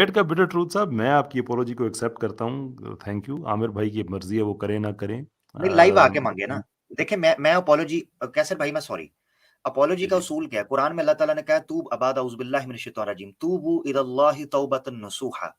Debate का bitter truth साहब, मैं आपकी अपोलॉजी को एक्सेप्ट करता हूँ, थैंक यू। आमिर भाई की मर्ज़ी है, वो करें ना करें। नहीं, लाइव आके मांगे ना। देखिए मैं अपोलॉजी कैसर भाई, मैं सॉरी, अपोलॉजी का जी, उसूल क्या है? कुरान में अल्लाह ताला ने कहा है, तूब अबाद औज़ु बिल्लाहि मिनश शैतानिर रजीम, तूबू इलल्लाहि तौबतन नसूहा।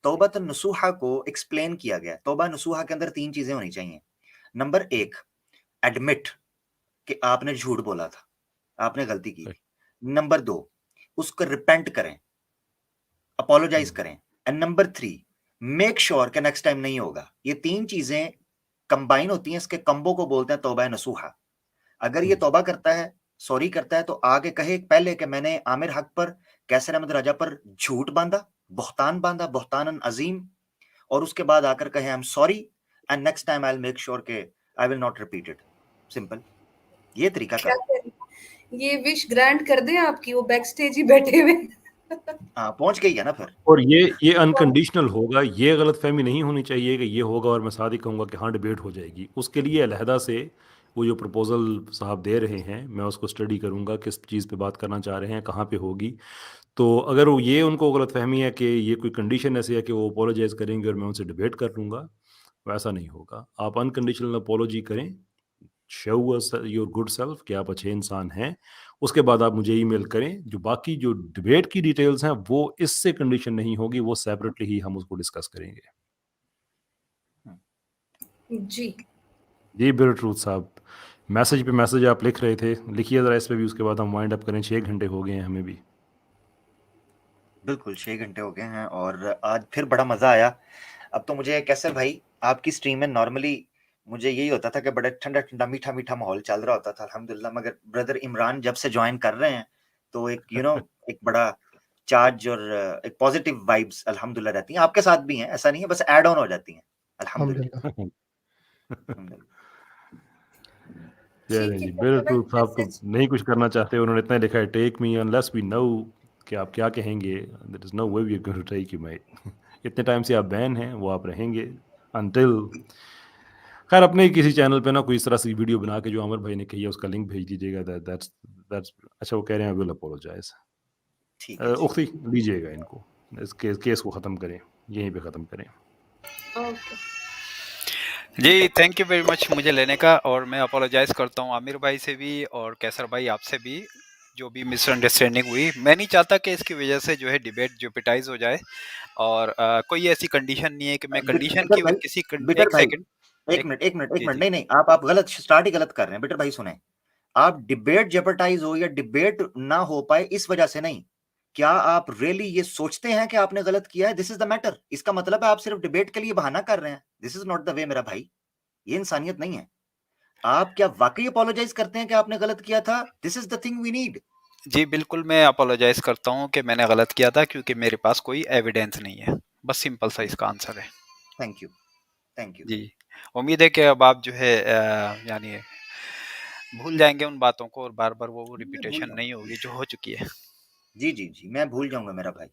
तौबतन नसूहा को एक्सप्लेन किया गया। तौबा नसूहा के अंदर 3 चीजें होनी चाहिए। नंबर 1, एडमिट कि आपने झूठ बोला था, आपने गलती की राइट। थी। नंबर 2, उसको रिपेंट करें, अपोलोजाइज हुँ, करें। एंड नंबर 3, मेक श्योर कि नेक्स्ट टाइम नहीं होगा। ये 3 चीजें कंबाइन होती हैं, इसके कम्बो को बोलते हैं तौबा नसूहा। अगर ये हुँ, तौबा करता है, सॉरी करता है, तो आगे कहे पहले कि मैंने आमिर हक पर, कैसर अहमद राजा पर झूठ बांधा, बुहतान बांधा, बुहतानन अजीम, और उसके बाद आकर कहे I am sorry and next time I will make sure के I will not repeat it. Simple, ये तरीका क्या करो। करें? ये विश ग्रांट कर दे आपकी, वो बैक स्टेज ही बैठे हुए। हाँ, पहुंच गई है ना फिर। और ये अनकंडीशनल होगा, ये गलतफ़हमी नहीं होनी चाहिए कि ये होगा और मैं साथ ही कहूँगा कि हाँ, डिबेट हो जाएगी। उसके लिए अलहदा से वो जो प्रपोज़ल साहब दे रहे हैं, मैं उसको स्टडी करूँगा, किस चीज़ पे बात करना चाह रहे हैं, कहाँ पे होगी। तो अगर वो ये उनको गलतफ़हमी है कि ये कोई कंडीशन ऐसी है कि वो अपोलोजाइज़ करेंगे और मैं उनसे डिबेट कर लूँगा, वैसा नहीं होगा। आप अनकंडीशनल अपोलॉजी करें, show us your good self कि आप अच्छे इंसान हैं। उसके बाद आप मुझे ईमेल करें। जो बाकी जो डिबेट की डिटेल्स हैं, वो इससे कंडीशन नहीं होगी, वो सेपरेटली ही हम उसको डिस्कस करेंगे। जी। जी, बिल्कुल ट्रूथ साहब। मैसेज पे मैसेज आप लिख रहे थे, लिखिए ज़रा इस पे भी, उसके बाद हम वाइंड अप करें। 6 घंटे हो गए हैं हमें भी। बिल्कुल 6 घंटे हो गए हैं और आज फिर बड़ा मजा आया। अब तो मुझे कैसर भाई, आपकी स्ट्रीम में नॉर्मली मुझे यही होता था कि बड़ा ठंडा ठंडा मीठा मीठा माहौल चल रहा होता था अल्हम्दुलिल्लाह, मगर ब्रदर इमरान जब से ज्वाइन कर रहे हैं तो एक एक बड़ा चार्ज और एक पॉजिटिव वाइब्स अल्हम्दुलिल्लाह रहती हैं। आपके साथ भी हैं, ऐसा नहीं है, बस ऐड ऑन हो जाती हैं अल्हम्दुलिल्लाह। अल्हम्दुलिल्लाह। अल्हम्दुलिल्लाह। चलें ठीक है जी, कैसर बिल्कुल भाई, ट्रूथ साहब तो मैसेज। नहीं कुछ करना चाहते, उन्होंने इतना ही लिखा है, take me unless we know कि आप क्या कहेंगे, there is no way we are going to take you mate. इतने टाइम से आप बैन हैं, वो आप रहेंगे अंटिल। खैर, अपने ही किसी चैनल पे ना कोई इस तरह से वीडियो बना के जो अमर भाई ने कही है उसका लिंक भेज दीजिएगा। दैट्स अच्छा, वो कह रहे हैं आई विल अपोलोजाइज़। ठीक है जी। उख्ती लीजिएगा इनको, इस केस को ख़त्म करें, यहीं पे ख़त्म करें। ओके। जी, थैंक यू वेरी मच मुझे लेने का, और मैं अपोलोजाइज़ करता हूँ आमिर भाई से भी और कैसर भाई आपसे भी, जो भी मिसअंडरस्टैंडिंग हुई। मैं नहीं चाहता कि इसकी वजह से जो है डिबेट जेओपाटाइज़ हो जाए, और कोई ऐसी कंडीशन नहीं है कि मैं कंडीशन बिटर की भाई, किसी बिटर एक भाई, सेकंड। एक एक मिनट एक मिनट एक जी, मिनट, जी। नहीं नहीं, आप गलत स्टार्ट ही गलत कर रहे हैं। बिटर भाई सुने, आप डिबेट जेपरटाइज हो या डिबेट ना हो पाए इस वजह से नहीं। क्या आप रियली ये सोचते हैं कि आपने गलत किया है? This is the matter. इसका मतलब है आप सिर्फ डिबेट के लिए बहाना कर रहे हैं। This is not the way मेरा भाई, ये इंसानियत नहीं है। आप क्या वाकई अपोलोजाइज करते हैं कि आपने गलत किया था? This is the thing we need. जी, बिल्कुल मैं अपोलोजाइज़ करता हूँ कि मैंने गलत किया था, क्योंकि मेरे पास कोई एविडेंस नहीं है। बस सिंपल सा इसका आंसर है। Thank you, thank you. जी, उम्मीद है कि अब आप जो है यानी भूल जाएँगे उन बातों को, और बार-बार वो मैं भूल रिपीटेशन जाऊंगा नहीं होगी जो हो चुकी है। जी जी जी, मैं भूल जाऊंगा मेरा भाई।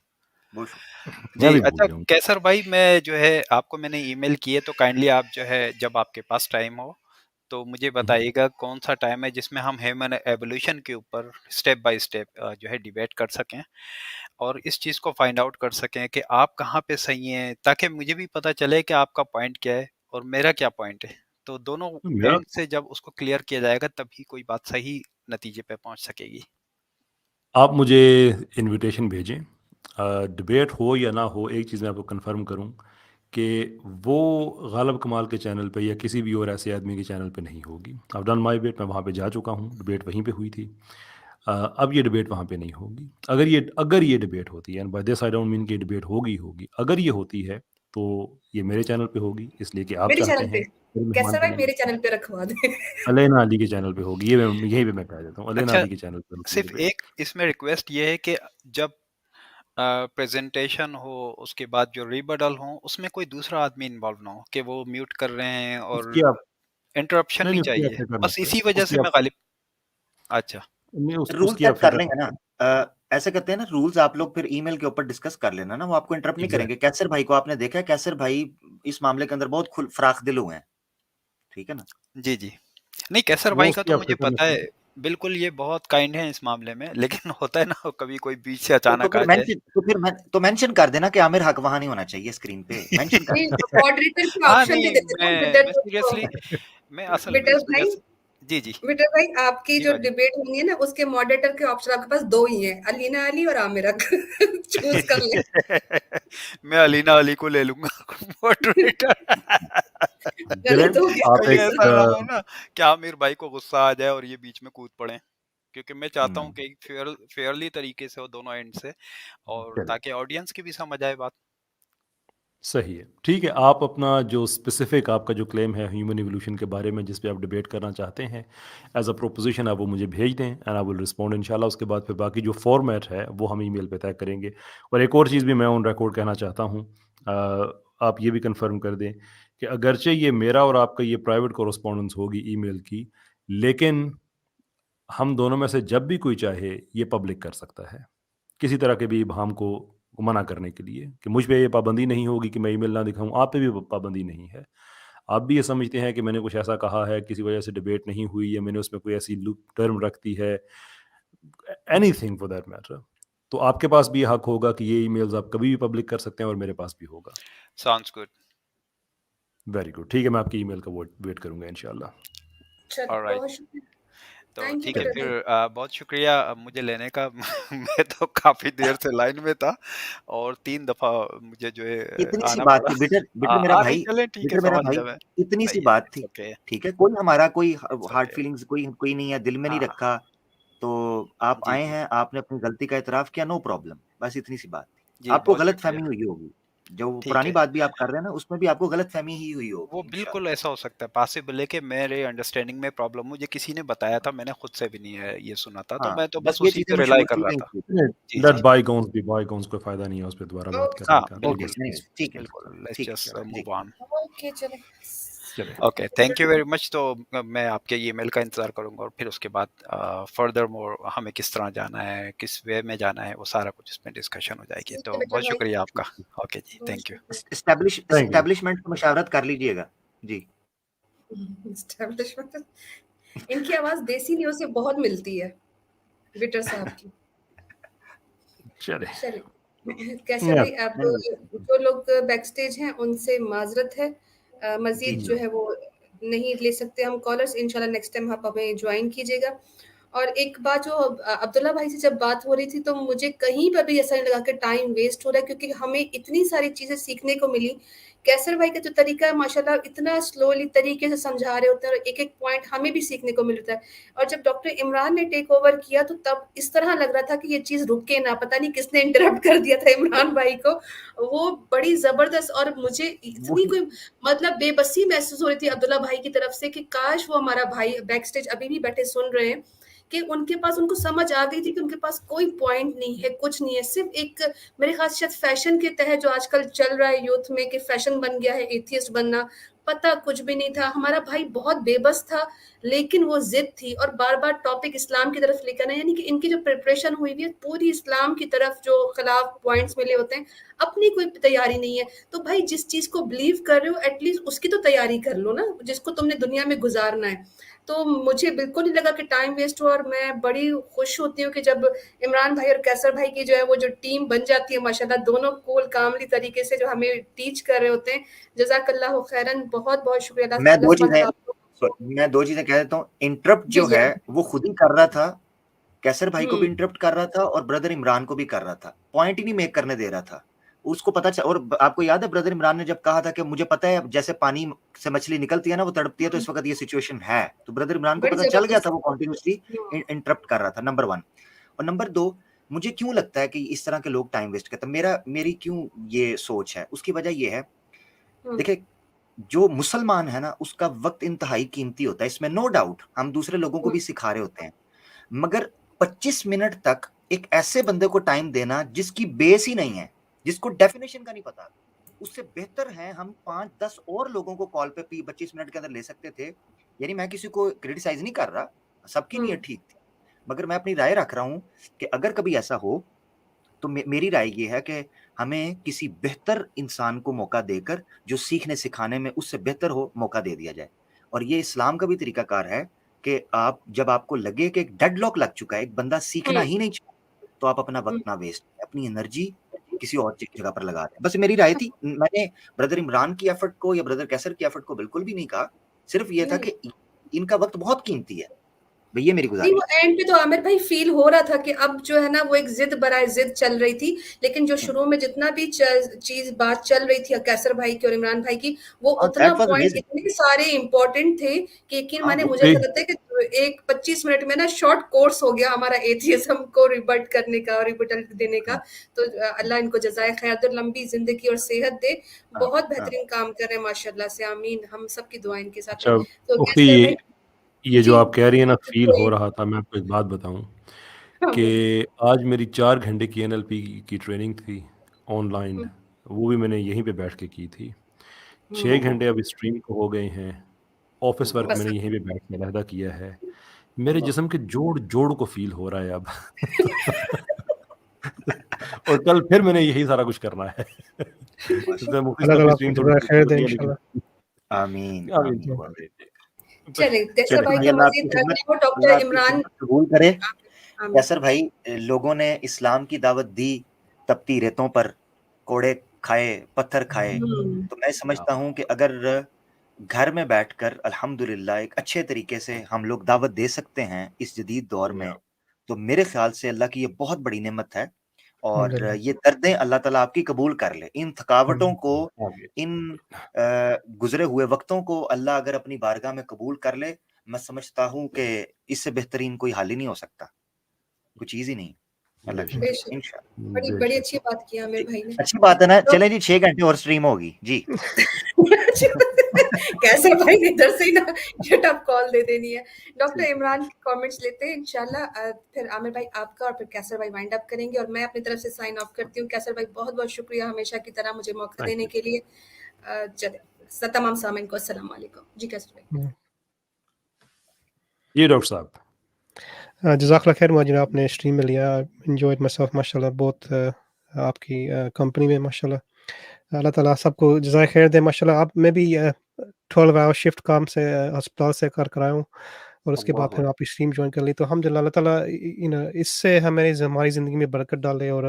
बहुत मैं जी, भी भूल अच्छा जाऊँगा। कैसर भाई, मैं जो है आपको मैंने ईमेल की है, तो काइंडली आप जो है जब आपके पास टाइम हो तो मुझे हुँ, हुँ। बताइएगा कौन-सा टाइम है जिसमें हम ह्यूमन एवोल्यूशन के ऊपर स्टेप बाय स्टेप जो है डिबेट कर सकें, और इस चीज़ को फाइंड आउट कर सकें कि आप कहाँ पे सही हैं, ताकि मुझे भी पता चले कि आपका पॉइंट क्या है और मेरा क्या पॉइंट है। तो दोनों तो मेरा एंड से जब उसको क्लियर किया जाएगा, तभी कोई बात सही नतीजे पे पहुँच सकेगी। आप मुझे इन्विटेशन भेजें। डिबेट हो या ना हो, एक चीज़ मैं आपको कन्फर्म करूँ कि वो गालिब कमाल के चैनल पे या किसी भी और ऐसे आदमी के चैनल पे नहीं होगी। आई डन माय बेट, मैं वहाँ पे जा चुका हूँ, डिबेट वहीं पे हुई थी। अब ये डिबेट वहाँ पे नहीं होगी। अगर ये डिबेट होती है, and by this I don't mean कि डिबेट होगी। अगर ये होती है तो ये मेरे चैनल पे होगी, इसलिए कि आप मेरे चाहते चैनल पे हैं मेरे मेहमान कैसर भाई, बने। मेरे चैनल पे रखवा दे। अलेना अली के चैनल पे होगी, ये मैं यहीं पे मैं कह देता हूँ, अलेना अच्छा, अली के चैनल पे होगी ये सिर्फ़ डिबेट। एक इसमें रिक्वेस्ट ये है कि जब प्रेजेंटेशन हो, उसके बाद जो रिबटल हो, उसमें कोई दूसरा आदमी इन्वॉल्व ना हो कि वो म्यूट कर रहे हैं, और उसकी आप इंटरप्शन नहीं, नहीं नहीं, उसकी आप चाहिए। फ़िक्र मत बस करें। इसी वजह उसकी से मैं आप गालिब। अच्छा। नहीं, उस रूल उसकी आप सेट कर फ़िक्र लेंगे मत ना। करें। ऐसे करते हैं ना, रूल्स आप लोग फिर ईमेल के ऊपर डिस्कस कर लेना ना, वो आपको इंटरप्ट नहीं करेंगे। एग्ज़ैक्टली। कैसर भाई को आपने देखा है, कैसर भाई इस मामले के अंदर बहुत फराख दिल हुए हैं। ठीक है ना? जी, जी। नहीं, कैसर वो भाई का उसकी तो आप मुझे फ़िक्र मत पता है। करें। बिल्कुल ये बहुत काइंड है इस मामले में, लेकिन होता है ना कभी कोई बीच से तो अचानक फिर आ जाए। मेंशन मेंशन कर देना कि आमिर हक वहां नहीं होना चाहिए स्क्रीन पे, मेंशन कर नहीं, देना। मॉडरेटर के हाँ, ऑप्शन दे नहीं देते ना विदर मैं को। सीरियसली मैं असल में विटर इस वजह भाई, से जी, जी। विटर भाई आपकी जी जो भाजी। डिबेट होनी है ना, उसके मॉडरेटर के ऑप्शन आपके पास 2 ही हैं, अलीना अली और आमिर हक। चूज़ कर लें। मैं अलीना अली को ले लूँगा मॉडरेटर। गलत दिलेर हो गया आप कहीं थोड़ा-सा। ऐसा ना हो ना कि आमिर भाई को गुस्सा आ जाए और ये बीच में कूद पड़े। क्योंकि मैं चाहता हूँ कि एक फेयरली तरीके से हो दोनों एंड से, और चलिए ताकि ऑडियंस की भी समझ आए बात। सही है, ठीक है। आप अपना जो स्पेसिफिक आपका जो क्लेम है ह्यूमन इवोल्यूशन के बारे में जिस पे आप डिबेट करना चाहते हैं एज अ प्रोपोजिशन, आप वो मुझे भेज दें एंड आई विल रिस्पॉन्ड इंशाल्लाह। उसके बाद फिर बाकी जो फॉर्मेट है वो हम ईमेल पे तय करेंगे। और एक और चीज़ भी मैं ऑन रिकॉर्ड कहना चाहता हूँ, आप ये भी कंफर्म कर दें कि अगरचे ये मेरा और आपका ये प्राइवेट कॉरस्पॉन्डेंस होगी ईमेल की, लेकिन हम दोनों में से जब भी कोई चाहे ये पब्लिक कर सकता है, किसी तरह के भी इबाहम को मना करने के लिए कि मुझ पे ये पाबंदी नहीं होगी कि मैं ईमेल ना दिखाऊँ, आप पे भी पाबंदी नहीं है। आप भी ये समझते हैं कि मैंने कुछ ऐसा कहा है, किसी वजह से डिबेट नहीं हुई या मैंने उसमें कोई ऐसी लूप टर्म रख दी है, एनीथिंग फॉर दैट मैटर, तो आपके पास भी ये हक होगा कि ये ईमेल्स आप कभी भी पब्लिक कर सकते हैं और मेरे पास भी होगा। Sounds good. वेरी गुड, ठीक है, मैं आपकी ईमेल का वेट करूँगा इंशाल्लाह। चलो, ऑलराइट। बहुत शुक्रिया। तो थैंक यू ठीक है विटर फिर भाई। बहुत शुक्रिया मुझे लेने का। मैं तो काफी देर से लाइन में था और 3 दफा मुझे जो है इतनी सी आना बात पड़ा। थी बिटर, बिटर मेरा नहीं भाई, चलें ठीक है, बिटर मेरा समझ भाई, गया मैं। इतनी सी सही है, बात इट्स थी। ओके, ठीक है, कोई हमारा कोई इट्स हार्ड ओके। फीलिंग्स कोई कोई नहीं है, दिल में नहीं हाँ, रखा। तो आप जी, आए जी। हैं, आपने अपनी गलती का इतराफ किया, नो प्रॉब्लम, बस इतनी सी बात थी। जी, आपको बहुत गलतफहमी शुक्रिया। हुई होगी, जो ठीक पुरानी है। बात भी आप कर रहे हैं ना, उसमें भी आपको गलतफहमी ही हुई वो होगी बिल्कुल इंशाल्लाह। ऐसा हो सकता है, पॉसिबल है कि मेरे अंडरस्टैंडिंग में प्रॉब्लम, मुझे किसी ने बताया था, मैंने खुद से भी नहीं है ये सुना था, तो हाँ, मैं तो बस बस ये उसी चीजें पे रिलाई मशहूर कर थी रहा कहीं था। की। जी, लेट जी। बायगोन्स बी बायगोन्स, कोई फायदा नहीं है उस पे दोबारा बात ओके, करने हाँ, का। ओके, बिल्कुल, एनीवेज ठीक है, बिल्कुल। लेट्स ठीक है, जस्ट चलो, ठीक मूव है। ऑन। ओके, चले। चले, okay, thank you very much. तो मैं आपके ईमेल का इंतज़ार करूँगा और फिर उसके बाद फर्दर मोर हमें किस तरह जाना है, किस वे में जाना है, वो सारा कुछ इसमें डिस्कशन हो जाएगी। ठीक है तो विटर बहुत भाई। शुक्रिया आपका। ठीक है। ओके जी, बहुत थैंक यू। शुक्रिया। Thank you. एस्टेब्लिशमेंट से मशावरत कर लीजिएगा जी। एस्टेब्लिशमेंट। इनकी आवाज देसी न्यूज़ से बहुत मिलती है, विटर साहब की। चले, चलिए, कैसर या भाई, अब जो लोग बैक स्टेज हैं उनसे माजरत है, जी मजीद जी जो है वो नहीं ले सकते हम कॉलर्स। इंशाल्लाह नेक्स्ट टाइम आप हमें ज्वाइन कीजिएगा। और एक बात जो अब्दुल्ला भाई से जब बात हो रही थी, तो मुझे कहीं पर भी ऐसा नहीं लगा कि टाइम वेस्ट हो रहा है, क्योंकि हमें इतनी सारी चीज़ें सीखने को मिली। कैसर भाई का जो तरीका है माशाल्लाह, इतना स्लोली तरीके से समझा रहे होते हैं और एक-एक पॉइंट हमें भी सीखने को मिलता है। और जब डॉक्टर इमरान ने टेक ओवर किया, तो तब इस तरह लग रहा था कि ये चीज़ रुके ना, पता नहीं किसने इंटरप्ट कर दिया था इमरान भाई को। वो बड़ी ज़बरदस्त, और मुझे इतनी वही कोई मतलब बेबसी महसूस हो रही थी अब्दुल्ला भाई की तरफ से कि काश वो हमारा भाई बैक स्टेज अभी भी बैठे सुन रहे हैं, कि उनके पास, उनको समझ आ गई थी कि उनके पास कोई पॉइंट नहीं है, कुछ नहीं है, सिर्फ एक, मेरे ख्याल से शायद फैशन के तहत जो आजकल चल रहा है यूथ में कि फैशन बन गया है एथियस्ट बनना, पता कुछ भी नहीं था। हमारा भाई बहुत बेबस था, लेकिन वो जिद थी और बार बार टॉपिक इस्लाम की तरफ लेकर आए, यानी कि इनकी जो प्रिपरेशन हुई हुई है पूरी इस्लाम की तरफ, जो खिलाफ पॉइंट्स मिले होते हैं, अपनी कोई तैयारी नहीं है। तो भाई, जिस चीज को बिलीव कर रहे हो एटलीस्ट उसकी तो तैयारी कर लो ना, जिसको तुमने दुनिया में गुजारना है। तो मुझे बिल्कुल नहीं लगा कि टाइम वेस्ट हुआ, और मैं बड़ी खुश होती हूँ कि जब इमरान भाई और कैसर भाई की जो है वो जो टीम बन जाती है, माशाल्लाह दोनों कूल कामली तरीके से जो हमें टीच कर रहे होते हैं। जज़ाकल्लाहु खैरन, बहुत बहुत शुक्रिया। मैं अल्लाह दो सुब्हान चीजें तआला आपको। मैं दो चीजें कह देता हूँ। इंटरप्ट जी जो जी है वो खुद ही कर रहा था, कैसर भाई को भी हम्म इंटरप्ट कर रहा था और ब्रदर इमरान को भी कर रहा था, पॉइंट ही नहीं मेक करने दे रहा था। उसको पता चल, और आपको याद है ब्रदर इमरान ने जब कहा था कि मुझे पता है जैसे पानी से मछली निकलती है ना, वो तड़पती है, तो इस वक्त ये सिचुएशन है, तो ब्रदर इमरान को बड़ी पता चल गया था, जबरदस्त। वो कॉन्टिन्यूसली इंटरप्ट कर रहा था, नंबर 1। और नंबर 2, मुझे क्यों लगता है कि इस तरह के लोग टाइम वेस्ट करते हैं, मेरी क्यों ये सोच है, उसकी वजह ये है, देखिए, जो मुसलमान है ना, उसका वक्त इंतहाई कीमती होता है, इसमें नो डाउट, हम दूसरे लोगों को भी सिखा रहे होते हैं, मगर 25 मिनट तक एक ऐसे बंदे को टाइम देना जिसकी बेस ही नहीं है, जिसको डेफिनेशन का नहीं पता, उससे बेहतर है हम 5-10 और लोगों को कॉल पे 25 मिनट के अंदर ले सकते थे। यानी मैं किसी को क्रिटिसाइज नहीं कर रहा, सबकी नीयत ठीक थी, मगर मैं अपनी राय रख रहा हूं कि अगर कभी ऐसा हो, तो मेरी राय ये है कि हमें किसी बेहतर इंसान को मौका देकर, जो सीखने सिखाने में उससे बेहतर हो, मौका दे दिया जाए। और ये इस्लाम का भी तरीकाकार है कि आप जब आपको लगे कि एक डेडलॉक लग चुका है, एक बंदा सीखना ही नहीं चाहता, तो आप अपना वक्त ना वेस्ट, अपनी एनर्जी किसी और जगह पर लगा दें। बस मेरी राय थी। मैंने ब्रदर इमरान की एफर्ट को या ब्रदर कैसर की एफर्ट को बिल्कुल भी नहीं कहा, सिर्फ ये था कि इनका वक्त बहुत कीमती है। भैया मेरी नहीं, गुजारिश वो एंड पे तो आमिर भाई फील हो रहा था कि अब जो है ना वो एक जिद बराए जिद चल रही थी, लेकिन जो शुरू में जितना भी चीज बात चल रही थी कैसर भाई की और इमरान भाई की, वो उतना that was पॉइंट amazing. इतने सारे इंपॉर्टेंट थे कि यकीन माने वो मुझे ऐसा लगता है कि एक 25 मिनट में ना शॉर्ट कोर्स हो गया हमारा एथियज्म को रिबट करने का और रिबटल देने का। तो अल्लाह इनको जज़ाए खैर दे, लंबी जिंदगी और सेहत दे। बहुत बेहतरीन काम कर रहे हैं माशाल्लाह से, आमीन। हम सबकी दुआएं इनके साथ अच्छा हैं। तो उख्ती, कैसर भाई ये जो जी, आप कह रही है ना फील हो कोई रहा था, मैं आपको एक बात बताऊं हाँ कि बोलिए। आज मेरी 4 घंटे की एनएलपी की ट्रेनिंग थी ऑनलाइन, वो भी मैंने यहीं पे बैठ के की थी। 6 घंटे अब स्ट्रीम को हो गए हैं, ऑफिस वर्क बस मैंने यहीं पे बैठ के अलहदा किया है। मेरे जिस्म के जोड़ को फील हो रहा है अब और कल फिर मैंने यही सारा कुछ करना है तो मुफ्ती अल्लाह साहब ताला की आपको स्ट्रीम जज़ाए थोड़ी खैर दे छोटी है, लेकिन इंशाल्लाह। आमीन आमीन आमीन। आमीन। चलिए कैसर चलिए भाई भाई का अल्लाह आपकी मजीद खिदमत, वो अल्लाह डॉक्टर आपकी इमरान खिदमत कबूल करे। आमीन। कैसर भाई, लोगों ने इस्लाम की दावत दी, तपती रेतों पर कोड़े खाए, पत्थर खाए, तो मैं समझता हूँ कि अगर घर में बैठकर अल्हम्दुलिल्लाह एक अच्छे तरीके से हम लोग दावत दे सकते हैं इस जदीद दौर में, तो मेरे ख्याल से अल्लाह की ये बहुत बड़ी नेमत है। और अल्हम्दुलिल्लाह। ये दर्दें अल्लाह ताला आपकी कबूल कर ले। इन थकावटों को, आमीन। इन गुजरे हुए वक्तों को अल्लाह अगर अपनी बारगाह में कबूल कर ले, मैं समझता हूँ कि इससे बेहतरीन कोई हाल ही नहीं हो सकता, कोई चीज ही नहीं। अल्लाह की बेशक, शुक्र, इंशाअल्लाह। बड़ी बड़ी अच्छी बात की आमिर जी, भाई ने। अच्छी बात है ना। तो चलें जी, 6 घंटे और स्ट्रीम होगी जी। कैसर भाई ने इधर से ही ना शट अप कॉल दे देनी है। डॉक्टर ठीक है। इमरान के कमेंट्स लेते हैं इंशाल्लाह। फिर आमिर भाई आपका और फिर कैसर भाई वाइंड अप करेंगे और मैं अपनी तरफ से साइन ऑफ करती हूँ। कैसर भाई बहुत बहुत शुक्रिया हमेशा की तरह मुझे मौका Thank देने you. के लिए। चले तमाम सामीन को अस्सलाम वालेकुम जी। कैसर भाई जी डॉक्टर साहब। जज़ाकल्लाह खैर मुआजिर, आपने स्ट्रीम में लिया, एन्जॉयड माय सेल्फ माशाल्लाह, बहुत आपकी कंपनी में माशाल्लाह। अल्लाह ताला सबको जज़ाए खैर दे माशाल्लाह। आप मैं भी 12 आवर शिफ्ट काम से अस्पताल से कर आया हूँ और उसके बाद फिर आपकी स्ट्रीम जॉइन कर ली। तो अल्हम्दुलिल्लाह अल्लाह ताला इससे हमारी ज़िंदगी में बरकत डाले और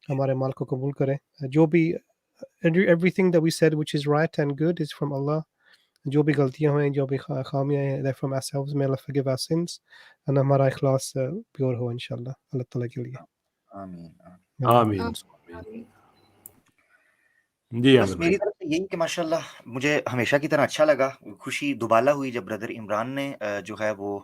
हमारे माल को कबूल करे। जो भी everything that we said which is right and good is from Allah. जो भी गलतियाँ हुई, जो भी खामियाँ हैं, that from ourselves, may Allah forgive our sins and हमारा इखलास प्योर हो इंशाल्लाह अल्लाह ताला के लिए। आमीन आमीन। आमीन। जी बस आमिर मेरी भाई। तरफ से यही कि माशाल्लाह मुझे हमेशा की तरह अच्छा लगा। खुशी दुबाला हुई जब ब्रदर इमरान ने जो है वो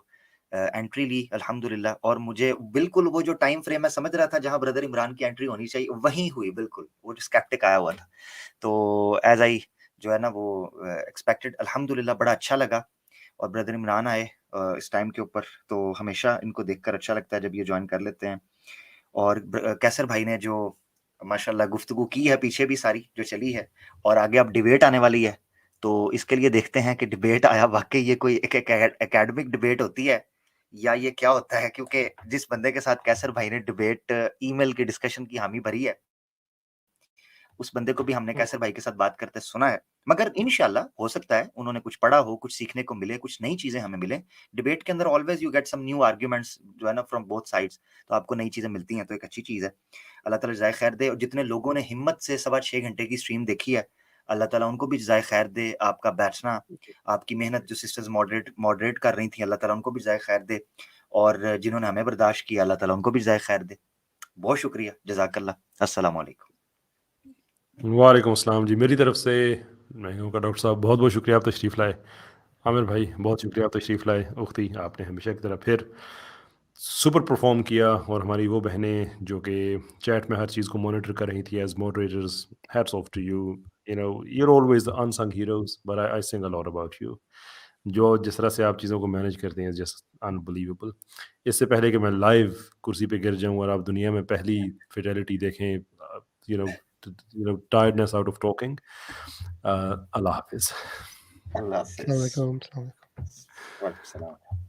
एंट्री ली अल्हम्दुलिल्लाह। और मुझे बिल्कुल वो जो टाइम फ्रेम मैं समझ रहा था जहां ब्रदर इमरान की एंट्री होनी चाहिए, वहीं हुई बिल्कुल। वो जो स्केप्टिक आया हुआ था, तो एज आई जो है ना वो एक्सपेक्टेड, अल्हम्दुलिल्लाह बड़ा अच्छा लगा। और ब्रदर इमरान आए इस टाइम के ऊपर, तो हमेशा इनको देखकर अच्छा लगता है जब ये ज्वाइन कर लेते हैं। और कैसर भाई ने जो माशाल्लाह गुफ्तगू की है पीछे भी सारी जो चली है, और आगे अब डिबेट आने वाली है, तो इसके लिए देखते हैं कि डिबेट आया वाकई ये कोई एक एकेडमिक डिबेट होती है या ये क्या होता है। क्योंकि जिस बंदे के साथ कैसर भाई ने डिबेट ईमेल की डिस्कशन की हामी भरी है, उस बंदे को भी हमने कैसर भाई के साथ बात करते सुना है। मगर इंशाल्लाह हो सकता है उन्होंने कुछ पढ़ा हो, कुछ सीखने को मिले, कुछ नई चीजें हमें मिले। डिबेट के अंदर always you get some new arguments जो है ना फ्रॉम बोथ साइड्स, तो आपको नई चीजें मिलती हैं, तो एक अच्छी चीज है। अल्लाह ताला जज़ाए खैर दे। और जितने लोगों ने हिम्मत से 6.25 घंटे की स्ट्रीम देखी है, अल्लाह ताला उनको भी जज़ाए खैर दे। आपका बैठना, आपकी मेहनत जो सिस्टर्स मॉडरेट कर रही थी, अल्लाह ताला उनको भी जज़ाए खैर दे। और जिन्होंने हमें बर्दाश्त किया, अल्लाह ताला उनको भी जज़ाए खैर दे। बहुत शुक्रिया, जज़ाकल्लाह। अस्सलाम वालेकुम। वालेकुम अस्सलाम जी। मेरी तरफ से मैं कहूँगा डॉक्टर साहब बहुत बहुत शुक्रिया, आप तशरीफ़ लाए। आमिर भाई बहुत शुक्रिया, आप तशरीफ़ लाए। उख्ती आपने हमेशा की तरह फिर सुपर परफॉर्म किया। और हमारी वो बहनें जो कि चैट में हर चीज़ को मॉनिटर कर रही थी as moderators, hats off to you. You know you are always the unsung heroes, but I sing a lot about you. जो जिस तरह से आप चीज़ों को मैनेज करते हैं, जस्ट अनबिलीवेबल। इससे पहले कि मैं लाइव कुर्सी पे गिर जाऊं और आप दुनिया में पहली फेटेलिटी देखें, you know tiredness out of talking. Allah हाफिज़। अल्लाह अस्सलाम हाफिज़। वालेकुम। वालेकुम सलाम।